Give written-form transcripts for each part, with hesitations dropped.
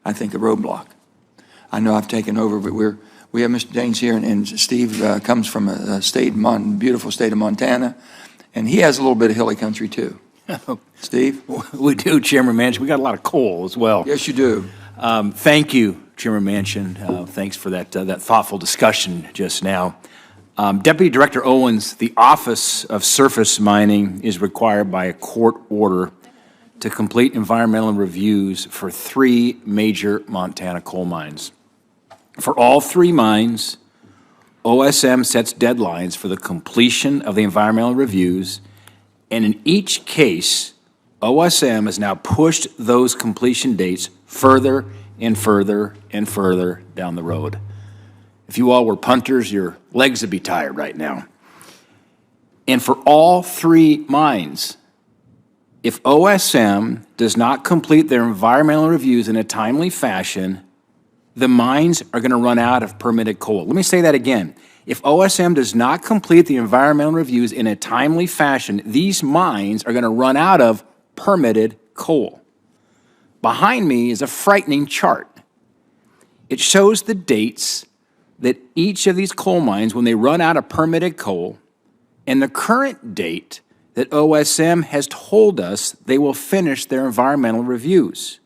I think, a roadblock. I know I've taken over, but we have Mr. Daines here, and Steve comes from a beautiful state of Montana, and he has a little bit of hilly country too. Steve? We do, Chairman Manchin. We got a lot of coal as well. Yes, you do. Thank you, Chairman Manchin. Thanks for that thoughtful discussion just now. Deputy Director Owens, the Office of Surface Mining is required by a court order to complete environmental reviews for 3 major Montana coal mines. For all 3 mines, OSM sets deadlines for the completion of the environmental reviews, and in each case, OSM has now pushed those completion dates further and further and further down the road. If you all were punters, your legs would be tired right now. And for all 3 mines, if OSM does not complete their environmental reviews in a timely fashion, the mines are going to run out of permitted coal. Let me say that again. If OSM does not complete the environmental reviews in a timely fashion, these mines are going to run out of permitted coal. Behind me is a frightening chart. It shows the dates that each of these coal mines, when they run out of permitted coal, and the current date that OSM has told us they will finish their environmental reviews.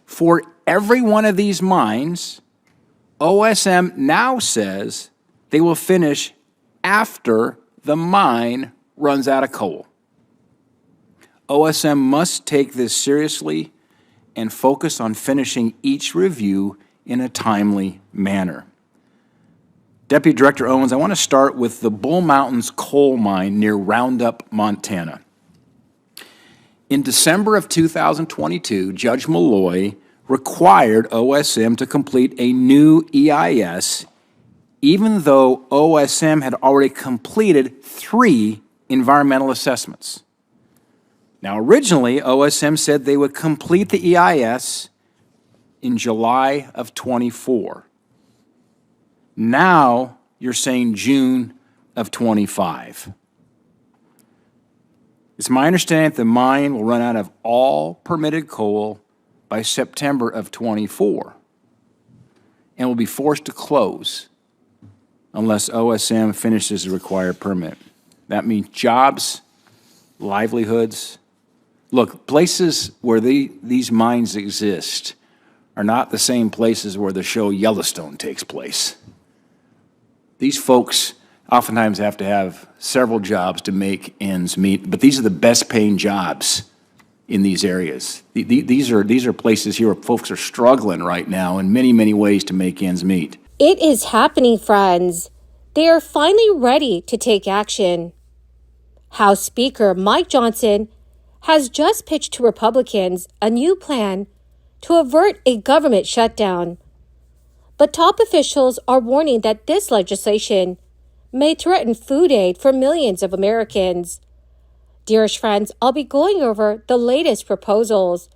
For every one of these mines, OSM now says they will finish after the mine runs out of coal. OSM must take this seriously and focus on finishing each review in a timely manner. Deputy Director Owens, I want to start with the Bull Mountains coal mine near Roundup, Montana. In December of 2022, Judge Malloy required OSM to complete a new EIS, even though OSM had already completed 3 environmental assessments. Now, originally, OSM said they would complete the EIS in July of 24. Now, you're saying June of 25. It's my understanding that the mine will run out of all permitted coal by September of 24 and will be forced to close unless OSM finishes the required permit. That means jobs, livelihoods. Look, places where these mines exist are not the same places where the show Yellowstone takes place. These folks oftentimes have to have several jobs to make ends meet, but these are the best paying jobs in these areas. These are places here where folks are struggling right now in many, many ways to make ends meet. It is happening, friends. They are finally ready to take action. House Speaker Mike Johnson has just pitched to Republicans a new plan to avert a government shutdown. But top officials are warning that this legislation may threaten food aid for millions of Americans. Dearest friends, I'll be going over the latest proposals,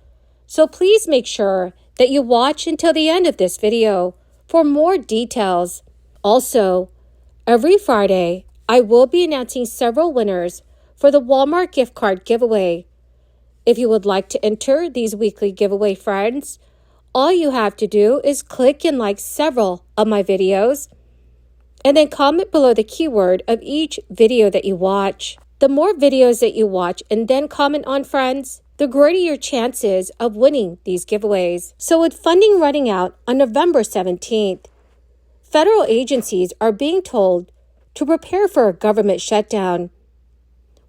so please make sure that you watch until the end of this video for more details. Also, every Friday, I will be announcing several winners for the Walmart gift card giveaway. If you would like to enter these weekly giveaway, friends, all you have to do is click and like several of my videos and then comment below the keyword of each video that you watch. The more videos that you watch and then comment on, friends, the greater your chances of winning these giveaways. So with funding running out on November 17th, federal agencies are being told to prepare for a government shutdown.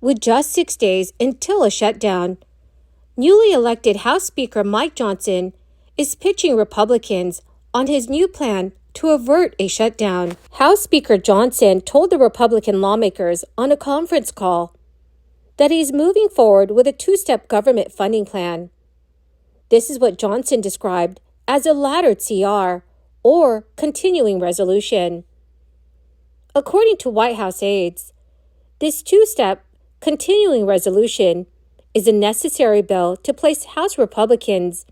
With just 6 days until a shutdown, newly elected House Speaker Mike Johnson is pitching Republicans on his new plan to avert a shutdown. House Speaker Johnson told the Republican lawmakers on a conference call that he's moving forward with a 2-step government funding plan. This is what Johnson described as a laddered CR, or continuing resolution. According to White House aides, this 2-step continuing resolution is a necessary bill to place House Republicans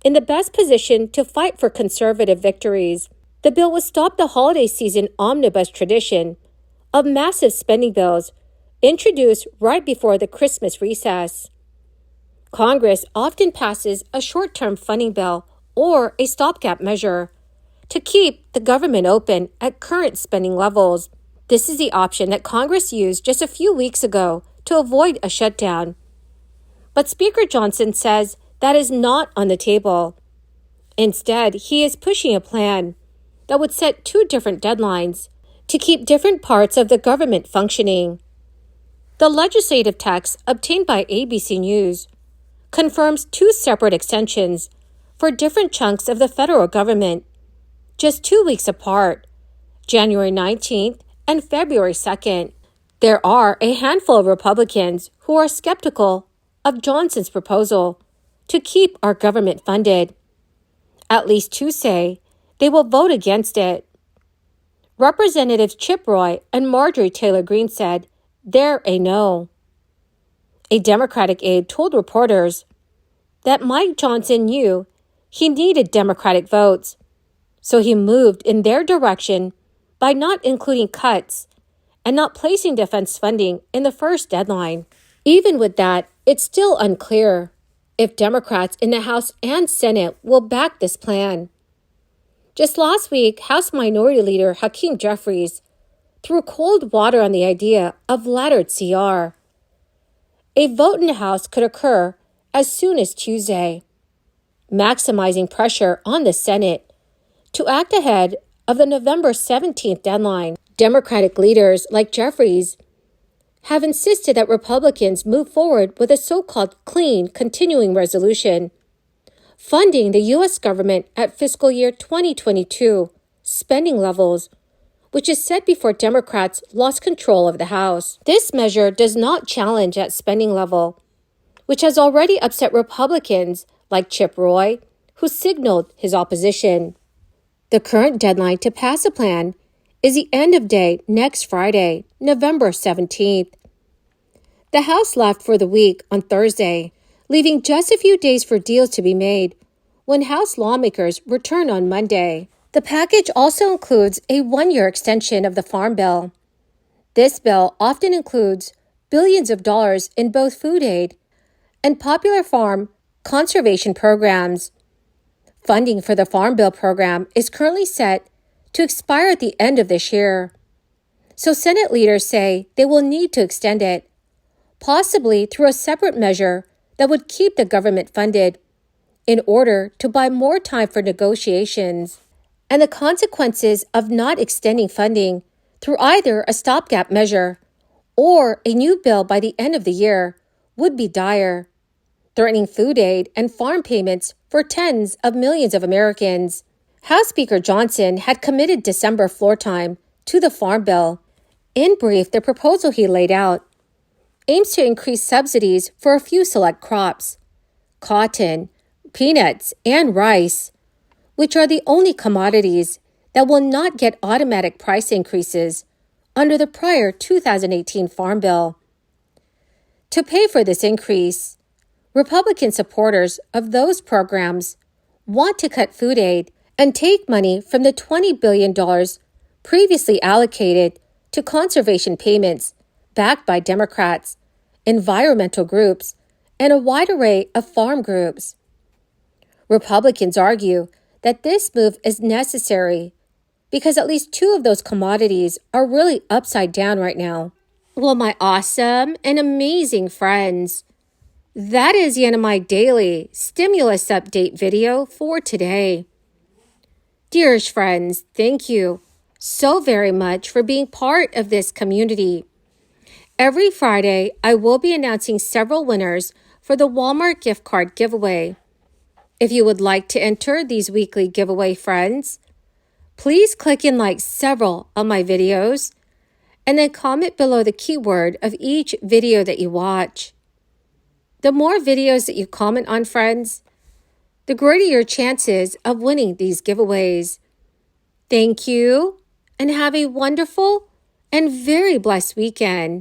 in the best position to fight for conservative victories. The bill would stop the holiday season omnibus tradition of massive spending bills introduced right before the Christmas recess. Congress often passes a short-term funding bill or a stopgap measure to keep the government open at current spending levels. This is the option that Congress used just a few weeks ago to avoid a shutdown. But Speaker Johnson says that is not on the table. Instead, he is pushing a plan that would set two different deadlines to keep different parts of the government functioning. The legislative text obtained by ABC News confirms two separate extensions for different chunks of the federal government, just 2 weeks apart, January 19th and February 2nd. There are a handful of Republicans who are skeptical of Johnson's proposal to keep our government funded. At least two say they will vote against it. Representatives Chip Roy and Marjorie Taylor Greene said they're a no. A Democratic aide told reporters that Mike Johnson knew he needed Democratic votes, so he moved in their direction by not including cuts and not placing defense funding in the first deadline. Even with that, it's still unclear if Democrats in the House and Senate will back this plan. Just last week, House Minority Leader Hakeem Jeffries threw cold water on the idea of laddered CR. A vote in the House could occur as soon as Tuesday, maximizing pressure on the Senate to act ahead of the November 17th deadline. Democratic leaders like Jeffries have insisted that Republicans move forward with a so-called clean continuing resolution, funding the U.S. government at fiscal year 2022 spending levels, which is set before Democrats lost control of the House. This measure does not challenge that spending level, which has already upset Republicans like Chip Roy, who signaled his opposition. The current deadline to pass a plan is the end of day next Friday, November 17th. The House left for the week on Thursday, leaving just a few days for deals to be made when House lawmakers return on Monday. The package also includes a one-year extension of the Farm Bill. This bill often includes billions of dollars in both food aid and popular farm conservation programs. Funding for the Farm Bill program is currently set to expire at the end of this year. So Senate leaders say they will need to extend it, possibly through a separate measure that would keep the government funded in order to buy more time for negotiations. And the consequences of not extending funding through either a stopgap measure or a new bill by the end of the year would be dire, threatening food aid and farm payments for tens of millions of Americans. House Speaker Johnson had committed December floor time to the Farm Bill. In brief, the proposal he laid out aims to increase subsidies for a few select crops, cotton, peanuts, and rice, which are the only commodities that will not get automatic price increases under the prior 2018 Farm Bill. To pay for this increase, Republican supporters of those programs want to cut food aid and take money from the $20 billion previously allocated to conservation payments backed by Democrats, environmental groups, and a wide array of farm groups. Republicans argue that this move is necessary because at least two of those commodities are really upside down right now. Well, my awesome and amazing friends, that is the end of my daily stimulus update video for today. Dearest friends, thank you so very much for being part of this community. Every Friday, I will be announcing several winners for the Walmart gift card giveaway. If you would like to enter these weekly giveaway friends, please click and like several of my videos and then comment below the keyword of each video that you watch. The more videos that you comment on, friends, the greater your chances of winning these giveaways. Thank you, and have a wonderful and very blessed weekend.